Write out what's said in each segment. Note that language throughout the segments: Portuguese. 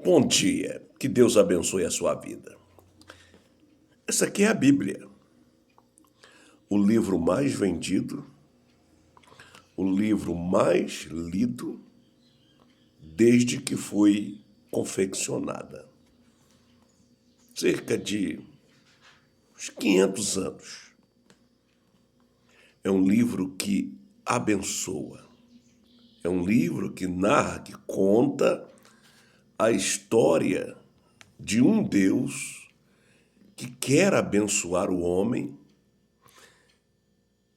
Bom dia, que Deus abençoe a sua vida. Essa aqui é a Bíblia, o livro mais vendido, o livro mais lido desde que foi confeccionada. Cerca de uns 500 anos. É um livro que abençoa. É um livro que narra, que conta a história de um Deus que quer abençoar o homem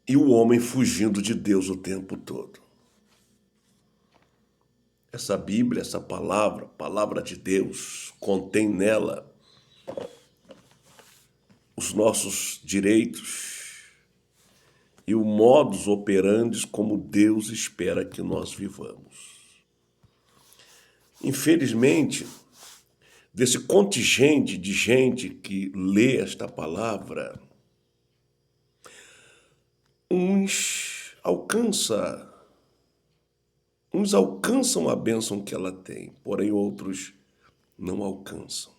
e o homem fugindo de Deus o tempo todo. Essa Bíblia, essa palavra, palavra de Deus, contém nela os nossos direitos e o modus operandi como Deus espera que nós vivamos. Infelizmente, desse contingente de gente que lê esta palavra, uns alcançam a bênção que ela tem, porém outros não alcançam.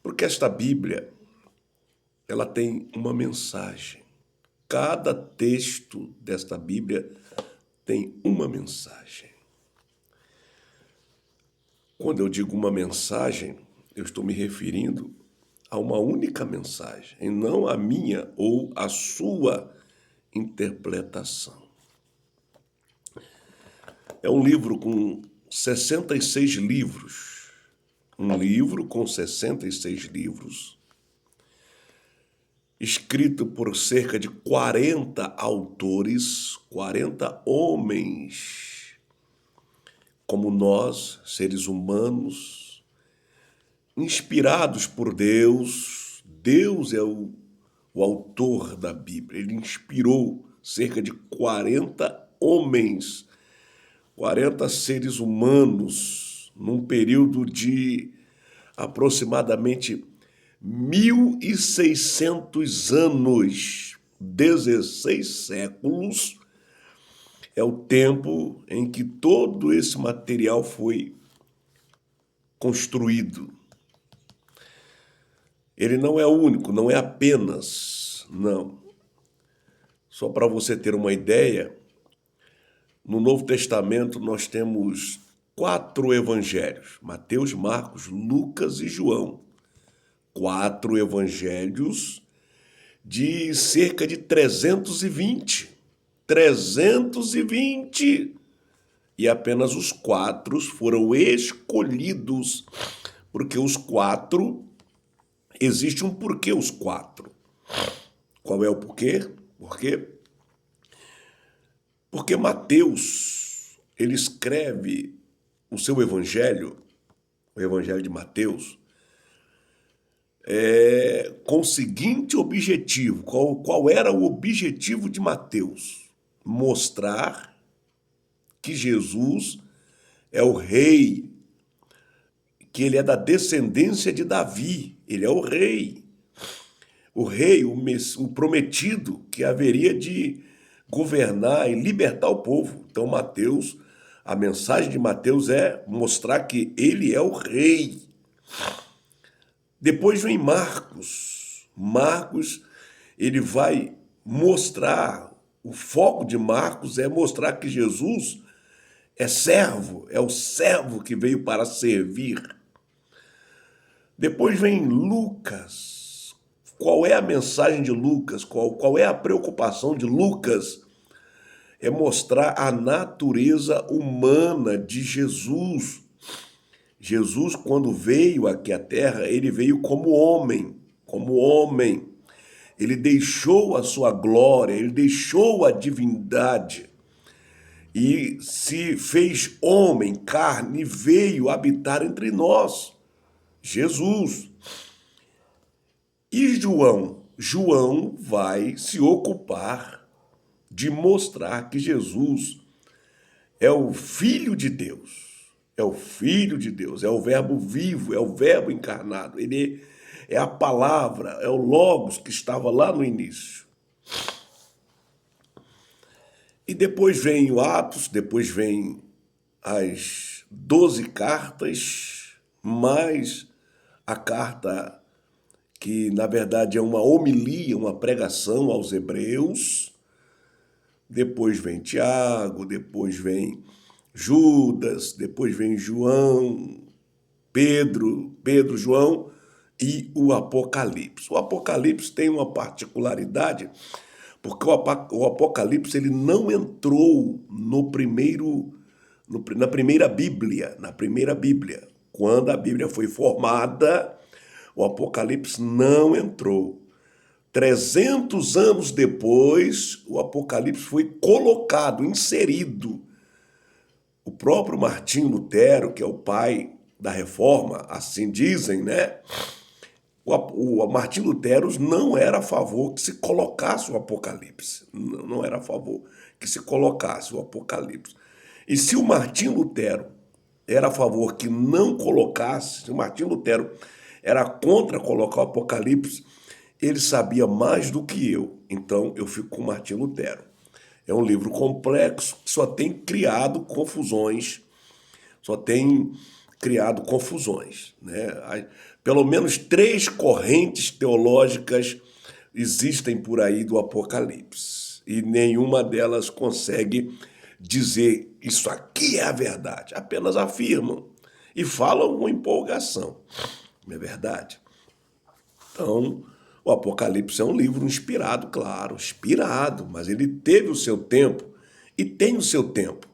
Porque esta Bíblia, ela tem uma mensagem. Cada texto desta Bíblia tem uma mensagem. Quando eu digo uma mensagem, eu estou me referindo a uma única mensagem, e não a minha ou a sua interpretação. É um livro com 66 livros. Um livro com 66 livros, escrito por cerca de 40 autores, 40 homens, como nós, seres humanos, inspirados por Deus. Deus é o autor da Bíblia. Ele inspirou cerca de 40 homens, 40 seres humanos, num período de aproximadamente 1.600 anos, 16 séculos, é o tempo em que todo esse material foi construído. Ele não é único, não é apenas, não. Só para você ter uma ideia, no Novo Testamento nós temos 4 evangelhos, Mateus, Marcos, Lucas e João. 4 evangelhos de cerca de 320. 320! E apenas os 4 foram escolhidos, porque os 4, existe um porquê os 4. Qual é o porquê? Por quê? Porque Mateus, ele escreve o seu evangelho, o evangelho de Mateus, com o seguinte objetivo. Qual era o objetivo de Mateus? Mostrar que Jesus é o rei, que ele é da descendência de Davi, ele é o rei, o prometido que haveria de governar e libertar o povo. Então Mateus, a mensagem de Mateus é mostrar que ele é o rei. Depois vem Marcos. Marcos, ele vai mostrar, o foco de Marcos é mostrar que Jesus é servo, é o servo que veio para servir. Depois vem Lucas. Qual é a mensagem de Lucas? Qual é a preocupação de Lucas? É mostrar a natureza humana de Jesus. Jesus, quando veio aqui à Terra, ele veio como homem, como homem. Ele deixou a sua glória, ele deixou a divindade e se fez homem, carne, e veio habitar entre nós. Jesus. E João vai se ocupar de mostrar que Jesus é o Filho de Deus. É o Filho de Deus, é o Verbo vivo, é o Verbo encarnado. Ele é a palavra, é o Logos que estava lá no início. E depois vem o Atos, depois vem 12 cartas, mais a carta que, na verdade, é uma homilia, uma pregação aos hebreus. Depois vem Tiago, depois vem Judas, depois vem João, Pedro, João e o Apocalipse. O Apocalipse tem uma particularidade, porque o Apocalipse ele não entrou na primeira Bíblia. Quando a Bíblia foi formada, o Apocalipse não entrou. 300 anos depois, o Apocalipse foi colocado, inserido. O próprio Martinho Lutero, que é o pai da Reforma, assim dizem, né? O Martinho Lutero não era a favor que se colocasse o Apocalipse. Não era a favor que se colocasse o Apocalipse. E se o Martinho Lutero era a favor que não colocasse, se o Martinho Lutero era contra colocar o Apocalipse, ele sabia mais do que eu. Então eu fico com o Martinho Lutero. É um livro complexo, que só tem criado confusões, né? Pelo menos 3 correntes teológicas existem por aí do Apocalipse, e nenhuma delas consegue dizer isso aqui é a verdade, apenas afirmam e falam com empolgação, não é verdade? Então, o Apocalipse é um livro inspirado, claro, inspirado, mas ele teve o seu tempo e tem o seu tempo,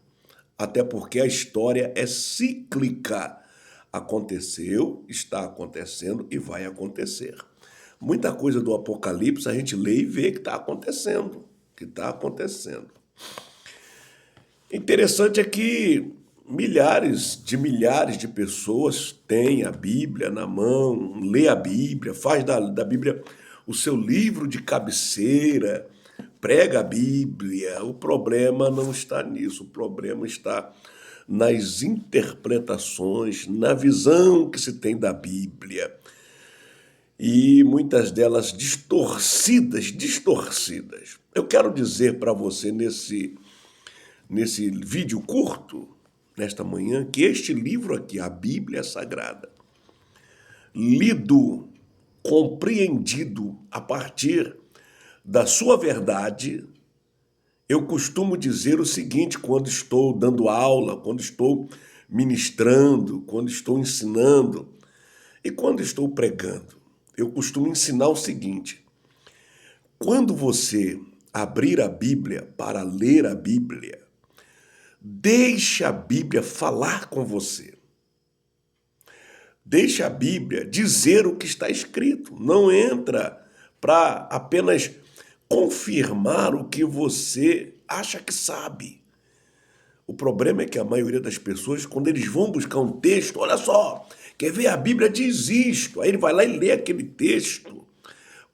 até porque a história é cíclica. Aconteceu, está acontecendo e vai acontecer. Muita coisa do Apocalipse a gente lê e vê que está acontecendo, Interessante é que milhares de pessoas têm a Bíblia na mão, lê a Bíblia, faz da Bíblia o seu livro de cabeceira, prega a Bíblia. O problema não está nisso, o problema está nas interpretações, na visão que se tem da Bíblia. E muitas delas distorcidas. Eu quero dizer para você nesse vídeo curto, nesta manhã, que este livro aqui, a Bíblia Sagrada, lido, compreendido a partir da sua verdade, eu costumo dizer o seguinte quando estou dando aula, quando estou ministrando, quando estou ensinando e quando estou pregando. Eu costumo ensinar o seguinte: quando você abrir a Bíblia para ler a Bíblia, deixe a Bíblia falar com você. Deixe a Bíblia dizer o que está escrito. Não entra para apenas confirmar o que você acha que sabe. O problema é que a maioria das pessoas, quando eles vão buscar um texto, olha só, quer ver, a Bíblia diz isto. Aí ele vai lá e lê aquele texto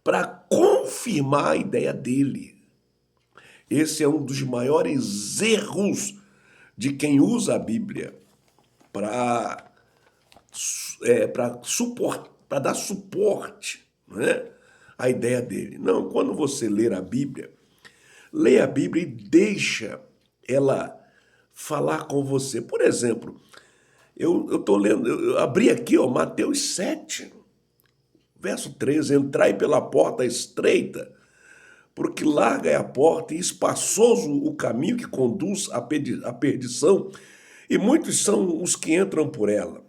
para confirmar a ideia dele. Esse é um dos maiores erros de quem usa a Bíblia para dar suporte, né, à ideia dele. Não, quando você ler a Bíblia, leia a Bíblia e deixa ela falar com você. Por exemplo, eu estou lendo, eu abri aqui, Mateus 7, verso 13, entrai pela porta estreita, porque larga é a porta e espaçoso o caminho que conduz à perdição, e muitos são os que entram por ela.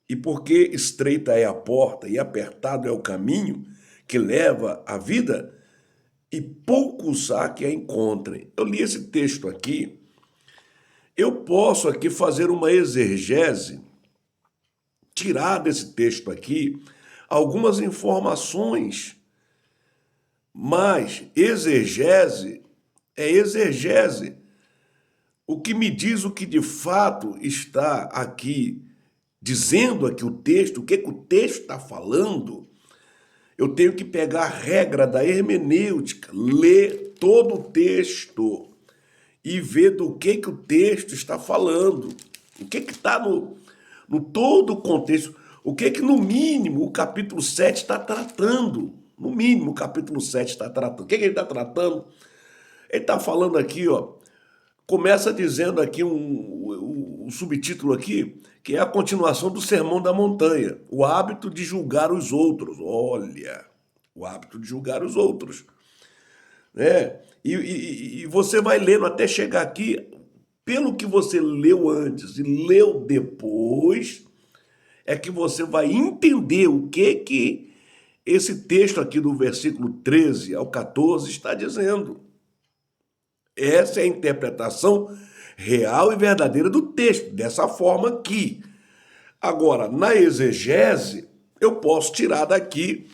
E porque estreita é a porta e apertado é o caminho que leva à vida, e poucos há que a encontrem. Eu li esse texto aqui, eu posso aqui fazer uma exegese, tirar desse texto aqui algumas informações, mas exegese é exegese. O que me diz o que de fato está aqui, dizendo aqui o texto, o que o texto está falando, eu tenho que pegar a regra da hermenêutica, ler todo o texto e ver do que o texto está falando, o que está no todo o contexto, o que no mínimo o capítulo 7 está tratando. No mínimo, o capítulo 7 está tratando. O que ele está tratando? Ele está falando aqui, começa dizendo aqui o subtítulo aqui, que é a continuação do Sermão da Montanha, o hábito de julgar os outros. Olha, o hábito de julgar os outros, né? E você vai lendo até chegar aqui, pelo que você leu antes e leu depois, é que você vai entender o que esse texto aqui do versículo 13 ao 14 está dizendo. Essa é a interpretação real e verdadeira do texto, dessa forma aqui. Agora, na exegese, eu posso tirar daqui,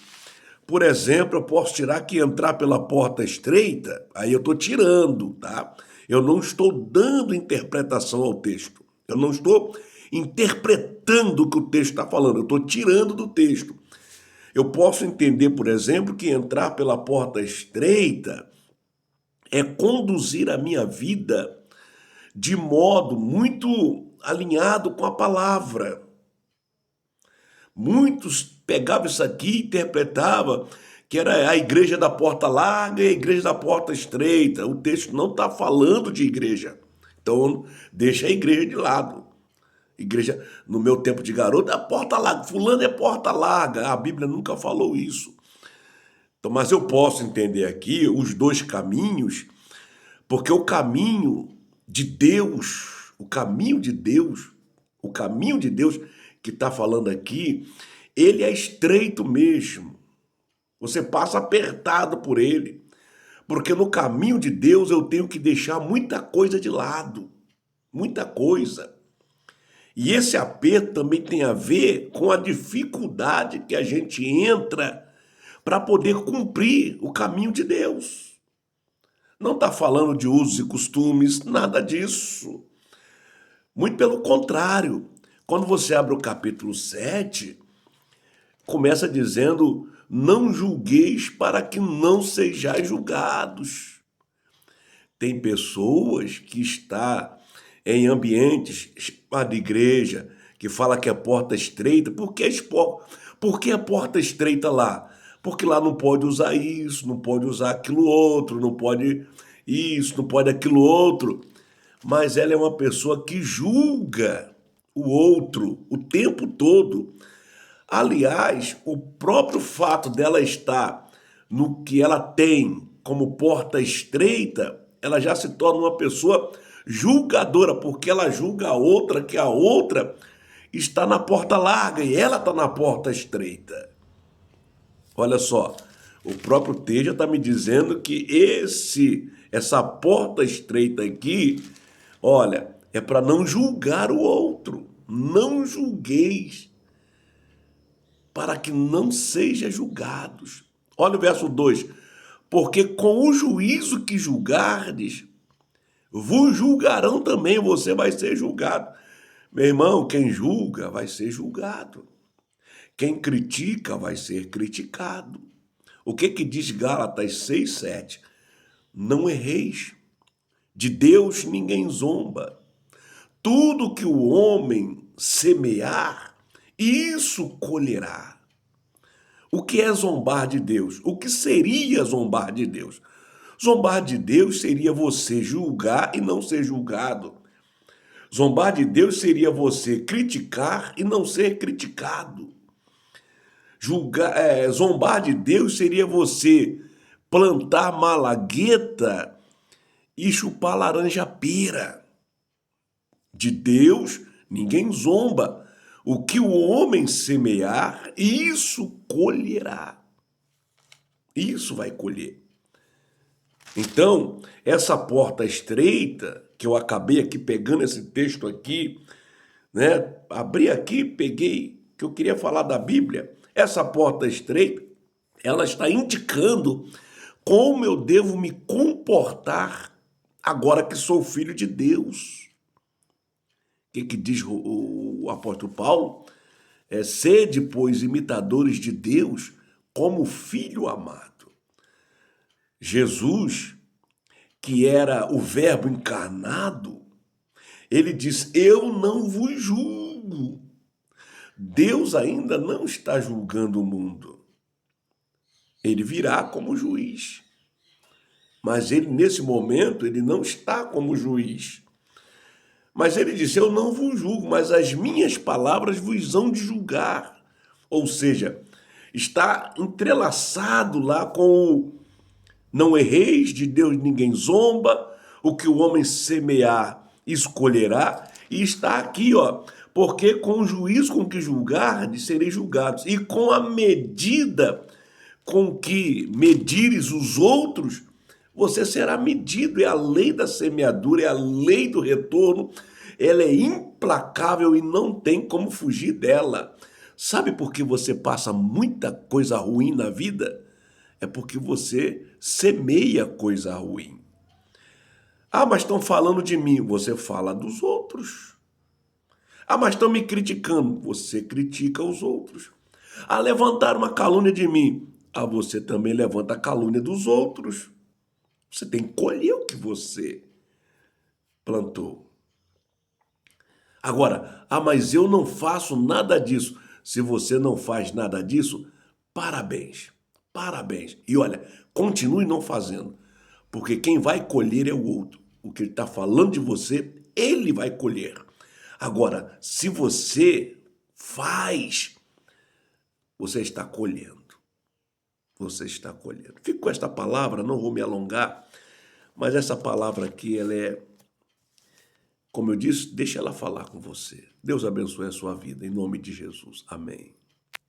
por exemplo, eu posso tirar que entrar pela porta estreita, aí eu estou tirando, tá? Eu não estou dando interpretação ao texto. Eu não estou interpretando o que o texto está falando, eu estou tirando do texto. Eu posso entender, por exemplo, que entrar pela porta estreita é conduzir a minha vida de modo muito alinhado com a palavra. Muitos pegavam isso aqui e interpretavam que era a igreja da porta larga e a igreja da porta estreita. O texto não está falando de igreja. Então, deixa a igreja de lado. Igreja, no meu tempo de garoto, é porta larga. Fulano é porta larga. A Bíblia nunca falou isso. Então, mas eu posso entender aqui os dois caminhos, porque o caminho de Deus, o caminho de Deus, o caminho de Deus que está falando aqui, ele é estreito mesmo. Você passa apertado por ele. Porque no caminho de Deus eu tenho que deixar muita coisa de lado. Muita coisa. E esse aperto também tem a ver com a dificuldade que a gente entra para poder cumprir o caminho de Deus. Não está falando de usos e costumes, nada disso. Muito pelo contrário. Quando você abre o capítulo 7, começa dizendo: não julgueis para que não sejais julgados. Tem pessoas que estão em ambientes de igreja, que fala que é porta estreita. Por que é porta estreita lá? Porque lá não pode usar isso, não pode usar aquilo outro, não pode isso, não pode aquilo outro. Mas ela é uma pessoa que julga o outro o tempo todo. Aliás, o próprio fato dela estar no que ela tem como porta estreita, ela já se torna uma pessoa julgadora, porque ela julga a outra, que a outra está na porta larga e ela está na porta estreita. Olha só, o próprio texto está me dizendo que essa porta estreita aqui, olha, é para não julgar o outro. Não julgueis, para que não sejam julgados. Olha o verso 2. Porque com o juízo que julgardes, vos julgarão também, você vai ser julgado. Meu irmão, quem julga vai ser julgado. Quem critica vai ser criticado. O que diz Gálatas 6:7? Não erreis. De Deus ninguém zomba. Tudo que o homem semear, isso colherá. O que é zombar de Deus? O que seria zombar de Deus? Zombar de Deus seria você julgar e não ser julgado. Zombar de Deus seria você criticar e não ser criticado. Zombar de Deus seria você plantar malagueta e chupar laranja-pera. De Deus ninguém zomba. O que o homem semear, isso colherá. Isso vai colher. Então, essa porta estreita, que eu acabei aqui pegando esse texto aqui, né? Abri aqui, peguei, que eu queria falar da Bíblia. Essa porta estreita, ela está indicando como eu devo me comportar agora que sou filho de Deus. O que diz o apóstolo Paulo? Sede, pois, imitadores de Deus como filho amado. Jesus, que era o verbo encarnado, ele diz: eu não vos julgo. Deus ainda não está julgando o mundo. Ele virá como juiz. Mas ele, nesse momento, ele não está como juiz. Mas ele disse, eu não vos julgo, mas as minhas palavras vos hão de julgar. Ou seja, está entrelaçado lá com o não erreis, de Deus ninguém zomba, o que o homem semear, escolherá, e está aqui, ó, porque com o juízo com que julgardes, sereis julgados, e com a medida com que medires os outros, você será medido. É a lei da semeadura, é a lei do retorno, ela é implacável e não tem como fugir dela. Sabe por que você passa muita coisa ruim na vida? É porque você semeia coisa ruim. Ah, mas estão falando de mim. Você fala dos outros. Ah, mas estão me criticando. Você critica os outros. Ah, levantaram uma calúnia de mim. Ah, você também levanta a calúnia dos outros. Você tem que colher o que você plantou. Agora, ah, mas eu não faço nada disso. Se você não faz nada disso, parabéns. Parabéns. E olha, continue não fazendo. Porque quem vai colher é o outro. O que ele está falando de você, ele vai colher. Agora, se você faz, você está colhendo. Você está colhendo. Fico com esta palavra, não vou me alongar, mas essa palavra aqui, ela é, como eu disse, deixa ela falar com você. Deus abençoe a sua vida, em nome de Jesus. Amém.